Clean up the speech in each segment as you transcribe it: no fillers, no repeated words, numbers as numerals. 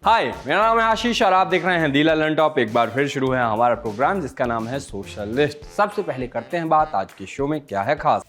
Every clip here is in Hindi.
हाय, मेरा नाम है आशीष और आप देख रहे हैं दिल लर्न टॉप। एक बार फिर शुरू है हमारा प्रोग्राम जिसका नाम है सोशलिस्ट। सबसे पहले करते हैं बात आज के शो में क्या है खास।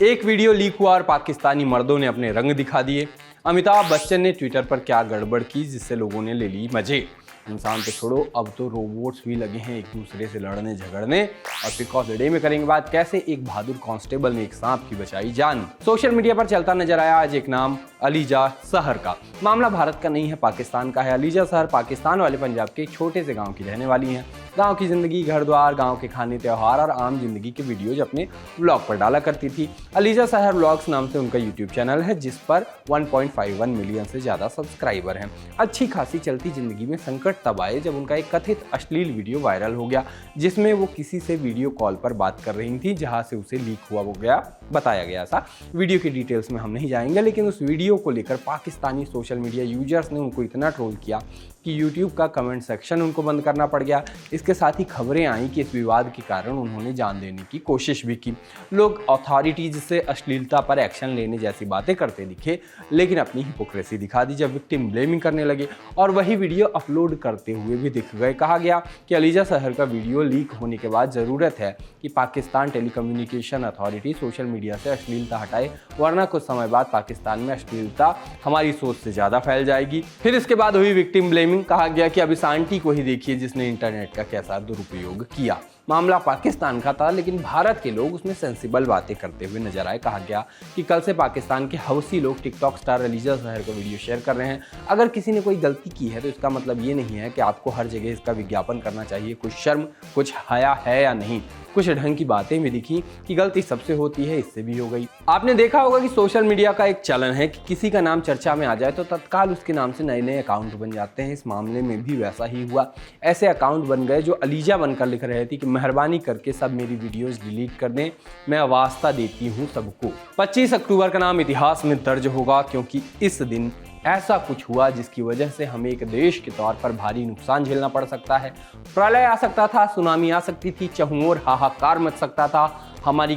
एक वीडियो लीक हुआ और पाकिस्तानी मर्दों ने अपने रंग दिखा दिए। अमिताभ बच्चन ने ट्विटर पर क्या गड़बड़ की जिससे लोगों ने ले ली मजे। इंसान तो छोड़ो, अब तो रोबोट्स भी लगे हैं एक दूसरे से लड़ने झगड़ने। और पिक ऑफ द डे में करेंगे बात कैसे एक बहादुर कांस्टेबल ने एक सांप की बचाई जान। सोशल मीडिया पर चलता नजर आया आज एक नाम अलीजा सहर का। मामला भारत का नहीं है, पाकिस्तान का है। अलीजा सहर पाकिस्तान वाले पंजाब के एक छोटे से गांव की रहने वाली हैं। गांव की जिंदगी, घर द्वार, गांव के खाने त्योहार और आम जिंदगी के वीडियोज अपने व्लॉग पर डाला करती थी। अलीजा सहर व्लॉग्स नाम से उनका यूट्यूब चैनल है जिस पर 1.51 मिलियन से ज्यादा सब्सक्राइबर हैं। अच्छी खासी चलती जिंदगी में संकट तब आए जब उनका एक कथित अश्लील वीडियो वायरल हो गया जिसमें वो किसी से वीडियो कॉल पर बात कर रही थी जहां से उसे लीक हुआ हो गया बताया गया था। वीडियो की डिटेल्स में हम नहीं जाएंगे, लेकिन उस वीडियो को लेकर पाकिस्तानी सोशल मीडिया यूजर्स ने उनको इतना ट्रोल किया कि यूट्यूब का कमेंट सेक्शन उनको बंद करना पड़ गया। इसके साथ ही खबरें आई कि इस विवाद के कारण उन्होंने जान देने की कोशिश भी की। लोग अथॉरिटीज से अश्लीलता पर एक्शन लेने जैसी बातें करते दिखे, लेकिन अपनी हिपोक्रेसी दिखा दी जब विक्टिम ब्लेमिंग करने लगे और वही वीडियो अपलोड करते हुए भी दिख गए। कहा गया कि अलीजा सहर का वीडियो लीक होने के बाद ज़रूरत है कि Pakistan telecommunication authority social media से अश्लीलता हटाए, वरना कुछ समय बाद पाकिस्तान में अश्लीलता हमारी सोच से ज़्यादा फैल जाएगी। फिर इसके बाद हुई विक्टिम ब्लेमिंग। कहा गया कि अब इस आंटी को ही देखिए जिसने इंटरनेट का कैसा दुरुपयोग किया। मामला पाकिस्तान का था, लेकिन भारत के लोग उसमें सेंसिबल बातें करते हुए नजर आए। कहा गया कि कल से पाकिस्तान के हवसी लोग टिकटॉक स्टार अलीजा सहर का वीडियो शेयर कर रहे हैं। अगर किसी ने कोई गलती की है तो इसका मतलब ये नहीं है कि आपको हर जगह इसका विज्ञापन करना चाहिए। कुछ शर्म, कुछ हया है या नहीं। कुछ ढंग की बातें भी दिखी कि गलती सबसे होती है, इससे भी हो गई। आपने देखा होगा कि सोशल मीडिया का एक चलन है कि किसी का नाम चर्चा में आ जाए तो तत्काल उसके नाम से नए नए अकाउंट बन जाते हैं। इस मामले में भी वैसा ही हुआ। ऐसे अकाउंट बन गए जो अलीजा बनकर लिख रहे थे कि मेहरबानी करके सब मेरी वीडियोस डिलीट कर दें, मैं वास्ता देती हूं सबको। 25 अक्टूबर का नाम इतिहास में दर्ज होगा क्योंकि इस दिन ऐसा कुछ हुआ जिसकी वजह से हमें एक देश के तौर पर भारी नुकसान झेलना पड़ सकता है। प्रलय आ सकता था, सुनामी आ सकती थी, चहुं ओर हाहाकार मच सकता था। हमारी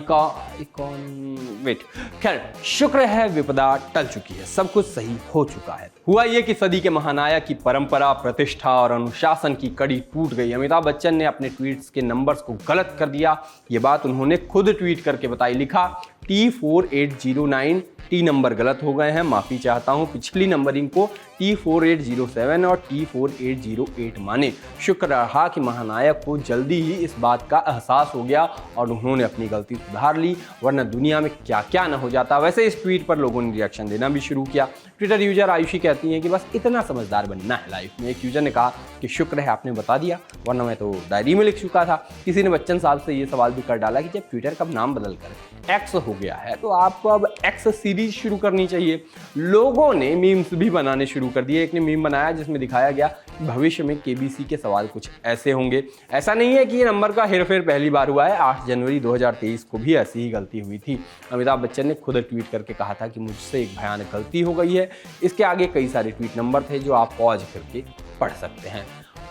खैर शुक्र है विपदा टल चुकी है, सब कुछ सही हो चुका है। हुआ ये कि सदी के महानायक की परंपरा, प्रतिष्ठा और अनुशासन की कड़ी टूट गई। अमिताभ बच्चन ने अपने ट्वीट्स के नंबर्स को गलत कर दिया। ये बात उन्होंने खुद ट्वीट करके बताई। लिखा T4809 T नंबर गलत हो गए हैं, माफ़ी चाहता हूँ। पिछली नंबरिंग को T4807 और T4808 माने। शुक्र रहा कि महानायक को जल्दी ही इस बात का एहसास हो गया और उन्होंने अपनी गलती सुधार ली, वरना दुनिया में क्या क्या न हो जाता। वैसे इस ट्वीट पर लोगों ने रिएक्शन देना भी शुरू किया। ट्विटर यूजर आयुषी कहती हैं कि बस इतना समझदार बनना है लाइफ में। एक यूजर ने कहा कि शुक्र है आपने बता दिया, वरना मैं तो डायरी में लिख चुका था। किसी ने बच्चन साहब से ये सवाल भी कर डाला कि जब ट्विटर का नाम बदल कर एक्स हो गया है तो आपको अब एक्स सीरीज शुरू करनी चाहिए। लोगों ने मीम्स भी बनाने शुरू कर दिए। एक ने मीम बनाया जिसमें दिखाया गया कि भविष्य में केबीसी के सवाल कुछ ऐसे होंगे। ऐसा नहीं है कि ये नंबर का हेरफेर पहली बार हुआ है। 8 जनवरी 2023 को भी ऐसी ही गलती हुई थी। अमिताभ बच्चन ने खुद ट्वीट करके कहा था कि मुझसे एक भयानक गलती हो गई है। इसके आगे कई सारे ट्वीट नंबर थे जो आप पॉज करके पढ़ सकते हैं।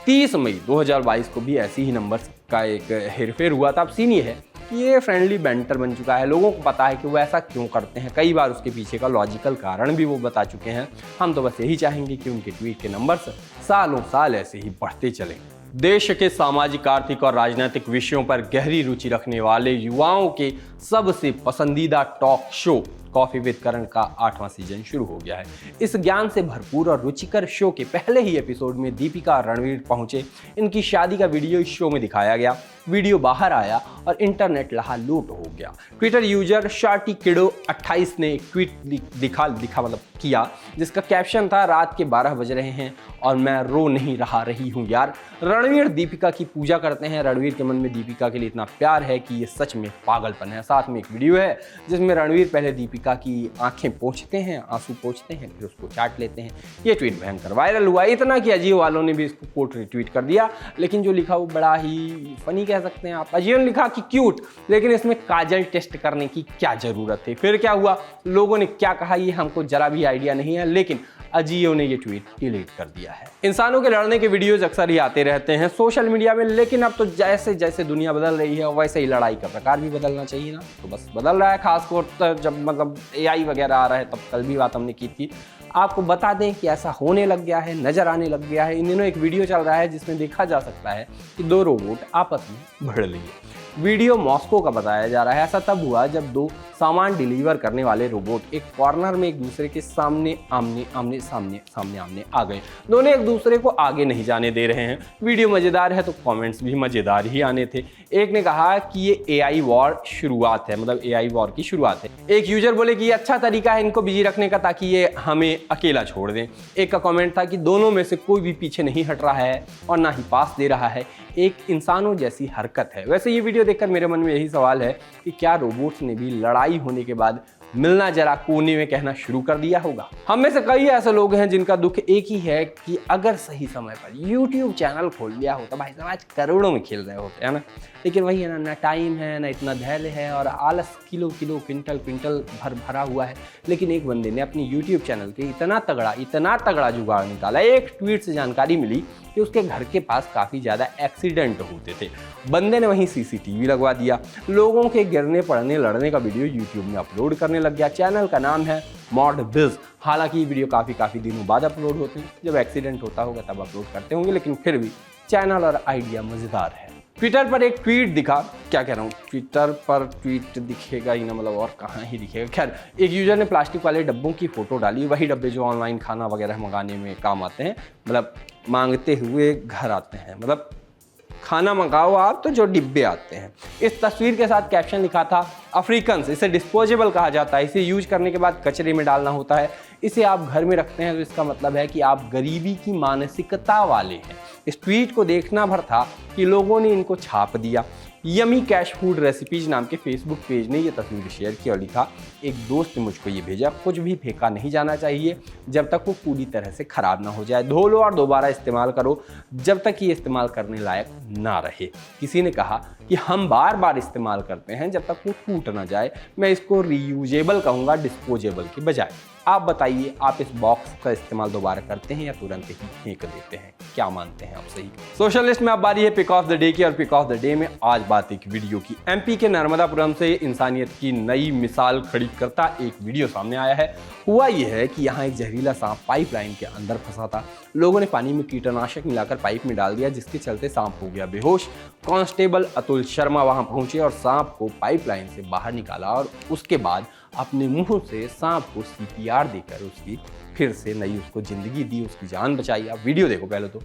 30 मई 2022 को भी ऐसी ही नंबर का एक हेरफेर हुआ था। अब सीन ये है कि ये फ्रेंडली बैंटर बन चुका है। लोगों को पता है कि वो ऐसा क्यों करते हैं। कई बार उसके पीछे का लॉजिकल कारण भी वो बता चुके हैं। हम तो बस यही चाहेंगे कि उनके ट्वीट के नंबर्स सालों साल ऐसे ही बढ़ते चलें। देश के सामाजिक, आर्थिक और राजनीतिक विषयों पर गहरी रुचि रखने वाले युवाओं के सबसे पसंदीदा टॉक शो कॉफी विद करण का 8वां सीजन शुरू हो गया है। इस ज्ञान से भरपूर और रुचिकर शो के पहले ही एपिसोड में दीपिका और रणवीर पहुंचे। इनकी शादी का वीडियो इस शो में दिखाया गया। वीडियो बाहर आया और इंटरनेट लहालूट हो गया। ट्विटर यूजर शार्टी किडो 28 ने एक ट्वीट दिखा मतलब किया जिसका कैप्शन था रात के 12 बज रहे हैं और मैं रो नहीं रही हूँ यार। रणवीर दीपिका की पूजा करते हैं। रणवीर के मन में दीपिका के लिए इतना प्यार है कि ये सच में पागलपन है। साथ में एक वीडियो है जिसमें रणवीर पहले दीपिका की आंखें पोंछते हैं, आंसू पोंछते हैं, फिर उसको चाट लेते हैं। ये ट्वीट भयंकर वायरल हुआ, इतना कि अजियो वालों ने भी इसको कोट रिट्वीट कर दिया। लेकिन जो लिखा वो बड़ा ही फनी कह सकते हैं आप। अजियो ने लिखा कि क्यूट, लेकिन इसमें काजल टेस्ट करने की क्या जरूरत थी। फिर क्या हुआ, लोगों ने क्या कहा ये हमको जरा भी आइडिया नहीं है, लेकिन अजियो ने ये ट्वीट डिलीट कर दिया है। इंसानों के लड़ने के वीडियोज अक्सर ही आते रहते हैं सोशल मीडिया में, लेकिन अब तो जैसे जैसे दुनिया बदल रही है वैसे ही लड़ाई का प्रकार भी बदलना चाहिए ना, तो बस बदल रहा है। खासकर जब मतलब AI वगैरह आ रहा है, तब कल भी बात हमने की थी। आपको बता दें कि ऐसा होने लग गया है, नजर आने लग गया है। इन दिनों एक वीडियो चल रहा है जिसमें देखा जा सकता है कि दो रोबोट आपस में भिड़ लिए। वीडियो मॉस्को का बताया जा रहा है। ऐसा तब हुआ जब दो सामान डिलीवर करने वाले रोबोट एक कॉर्नर में एक दूसरे के सामने आमने आमने आ गए। दोनों एक दूसरे को आगे नहीं जाने दे रहे हैं। वीडियो मजेदार है तो कमेंट्स भी मजेदार ही आने थे। एक ने कहा कि ये AI वॉर शुरुआत है, मतलब AI वॉर की शुरुआत है। एक यूजर बोले कि ये अच्छा तरीका है इनको बिजी रखने का ताकि ये हमें अकेला छोड़ दें। एक का कमेंट था कि दोनों में से कोई भी पीछे नहीं हट रहा है और ना ही पास दे रहा है, एक इंसानों जैसी हरकत है। वैसे ये वीडियो देखकर मेरे मन में यही सवाल है कि क्या रोबोट्स ने भी लड़ाई होने के बाद मिलना जरा कोने में कहना शुरू कर दिया होगा। हम में से कई ऐसे लोग हैं जिनका दुख एक ही है कि अगर सही समय पर YouTube चैनल खोल लिया होता, भाई साहब आज करोड़ों में खेल रहे होते हैं ना। लेकिन वही है ना टाइम है, ना इतना धैर्य है, और आलस किलो क्विंटल भरा हुआ है। लेकिन एक बंदे ने अपनी YouTube चैनल के इतना तगड़ा जुगाड़ निकाला। एक ट्वीट से जानकारी मिली कि उसके घर के पास काफ़ी ज़्यादा एक्सीडेंट होते थे। बंदे ने वहीं CCTV लगवा दिया। लोगों के गिरने पड़ने लड़ने का वीडियो YouTube में अपलोड करने लग गया। चैनल का नाम है ModBiz। हालांकि ये वीडियो काफ़ी दिनों बाद अपलोड होते हैं, जब एक्सीडेंट होता होगा तब अपलोड करते होंगे, लेकिन फिर भी चैनल और आइडिया मज़ेदार है। ट्विटर पर एक ट्वीट दिखा, क्या कह रहा हूँ, ट्विटर पर ट्वीट दिखेगा ही ना, मतलब और कहाँ ही दिखेगा। खैर, एक यूजर ने प्लास्टिक वाले डब्बों की फोटो डाली, वही डब्बे जो ऑनलाइन खाना वगैरह मंगाने में काम आते हैं, मतलब मांगते हुए घर आते हैं, मतलब खाना मंगाओ आप तो जो डिब्बे आते हैं। इस तस्वीर के साथ कैप्शन लिखा था अफ्रीकन्स, इसे डिस्पोजेबल कहा जाता है, इसे यूज करने के बाद कचरे में डालना होता है। इसे आप घर में रखते हैं तो इसका मतलब है कि आप गरीबी की मानसिकता वाले हैं। इस ट्वीट को देखना भर था कि लोगों ने इनको छाप दिया। यमी कैश फूड रेसिपीज नाम के फेसबुक पेज ने यह तस्वीर शेयर की और लिखा, एक दोस्त ने मुझको ये भेजा, कुछ भी फेंका नहीं जाना चाहिए जब तक वो पूरी तरह से खराब ना हो जाए। धो लो और दोबारा इस्तेमाल करो जब तक ये इस्तेमाल करने लायक ना रहे। किसी ने कहा कि हम बार बार इस्तेमाल करते हैं जब तक वो टूट ना जाए। मैं इसको रीयूजेबल कहूँगा, डिस्पोजेबल के बजाय। आप बताइए, आप इस बॉक्स का इस्तेमाल दोबारा करते हैं या तुरंत ही फेंक देते हैं? क्या मानते हैं आप सही? सोशल लिस्ट में अब बारी है पिक ऑफ द डे की, और पिक ऑफ द डे में आज बात एक वीडियो की। MP के नर्मदापुरम से इंसानियत की नई मिसाल खड़ी करता एक वीडियो सामने आया है। हुआ यह है कि यहाँ एक जहरीला सांप पाइपलाइन के अंदर फंसा था। लोगों ने पानी में कीटनाशक मिलाकर पाइप में डाल दिया, जिसके चलते सांप हो गया बेहोश। कांस्टेबल अतुल शर्मा वहां पहुंचे और सांप को पाइपलाइन से बाहर निकाला, और उसके बाद अपने मुंह से सांप को CPR देकर उसकी फिर से नई उसको जिंदगी दी, उसकी जान बचाई। आप वीडियो देखो पहले तो।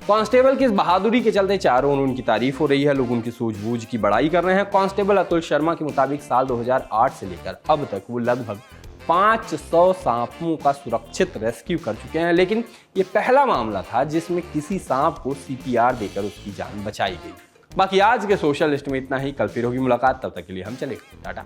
कांस्टेबल की इस बहादुरी के चलते चारों ओर उनकी तारीफ हो रही है। लोग उनकी सूझबूझ की बड़ाई कर रहे हैं। कांस्टेबल अतुल शर्मा के मुताबिक साल 2008 से लेकर अब तक वो लगभग 500 सांपों का सुरक्षित रेस्क्यू कर चुके हैं, लेकिन ये पहला मामला था जिसमें किसी सांप को CPR देकर उसकी जान बचाई गई। बाकी आज के सोशल लिस्ट में इतना ही। कल फिर होगी मुलाकात, तब तक के लिए हम चले टाटा।